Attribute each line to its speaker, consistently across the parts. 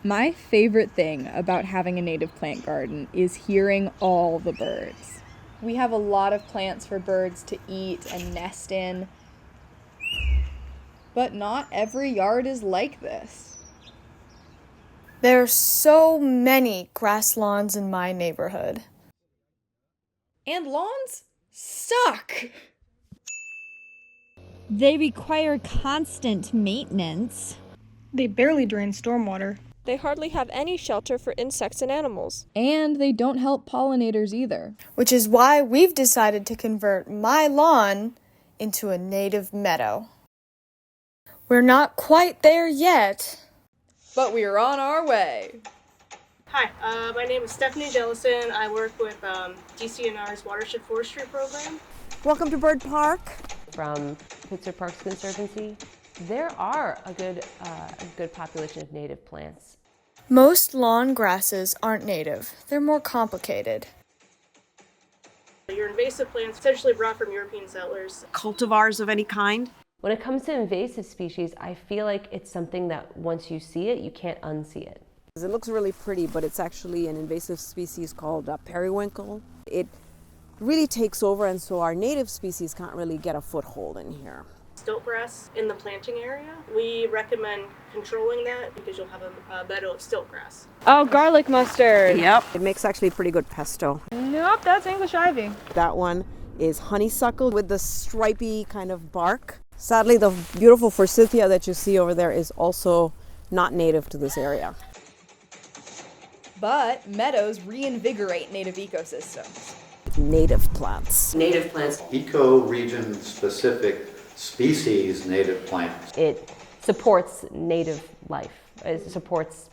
Speaker 1: My favorite thing about having a native plant garden is hearing all the birds. We have a lot of plants for birds to eat and nest in, but not every yard is like this.
Speaker 2: There are so many grass lawns in my neighborhood.
Speaker 1: And lawns suck!
Speaker 3: They require constant maintenance.
Speaker 4: They barely drain stormwater.
Speaker 5: They hardly have any shelter for insects and animals.
Speaker 1: And they don't help pollinators either.
Speaker 2: Which is why we've decided to convert my lawn into a native meadow. We're not quite there yet,
Speaker 1: but we're on our way.
Speaker 6: Hi, my name is Stephanie Jellison. I work with DCNR's Watershed Forestry Program.
Speaker 7: Welcome to Bird Park.
Speaker 8: From Phipps Parks Conservancy. There are a good population of native plants.
Speaker 2: Most lawn grasses aren't native. They're more complicated.
Speaker 6: Your invasive plants essentially brought from European settlers.
Speaker 7: Cultivars of any kind.
Speaker 8: When it comes to invasive species, I feel like it's something that once you see it, you can't unsee it.
Speaker 9: It looks really pretty, but it's actually an invasive species called periwinkle. It really takes over, and so our native species can't really get a foothold in here.
Speaker 6: Stiltgrass in the planting area. We recommend controlling that because you'll have a meadow of stiltgrass.
Speaker 5: Oh, garlic mustard.
Speaker 9: Yep. It makes actually pretty good pesto.
Speaker 4: Nope, that's English ivy.
Speaker 9: That one is honeysuckle with the stripy kind of bark. Sadly, the beautiful forsythia that you see over there is also not native to this area.
Speaker 1: But meadows reinvigorate native ecosystems.
Speaker 9: Native plants.
Speaker 8: Native plants.
Speaker 10: Eco-region specific species native plants.
Speaker 8: It supports native life. It supports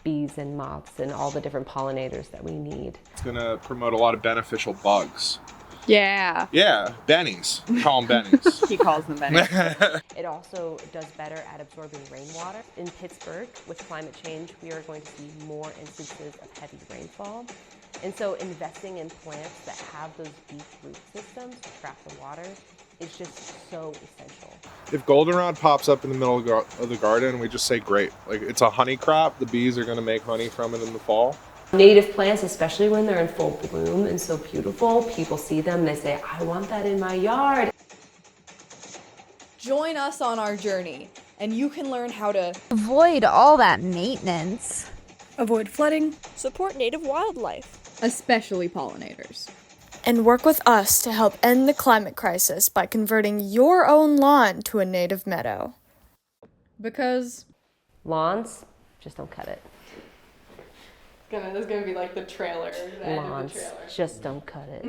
Speaker 8: bees and moths and all the different pollinators that we need.
Speaker 11: It's going to promote a lot of beneficial bugs.
Speaker 4: Yeah.
Speaker 11: Yeah, bennies. Call them bennies.
Speaker 7: He calls them bennies.
Speaker 8: It also does better at absorbing rainwater. In Pittsburgh, with climate change, we are going to see more instances of heavy rainfall. And so investing in plants that have those deep root systems to trap the water is just so essential.
Speaker 11: If goldenrod pops up in the middle of the garden, we just say great. Like, it's a honey crop. The bees are going to make honey from it in the fall.
Speaker 8: Native plants, especially when they're in full bloom and so beautiful, people see them, they say, I want that in my yard.
Speaker 1: Join us on our journey, and you can learn how to
Speaker 3: avoid all that maintenance.
Speaker 4: Avoid flooding.
Speaker 5: Support native wildlife.
Speaker 1: Especially pollinators.
Speaker 2: And work with us to help end the climate crisis by converting your own lawn to a native meadow.
Speaker 1: Because
Speaker 8: lawns just don't cut it.
Speaker 1: This is gonna be like the trailer.
Speaker 8: Lawns just don't cut it.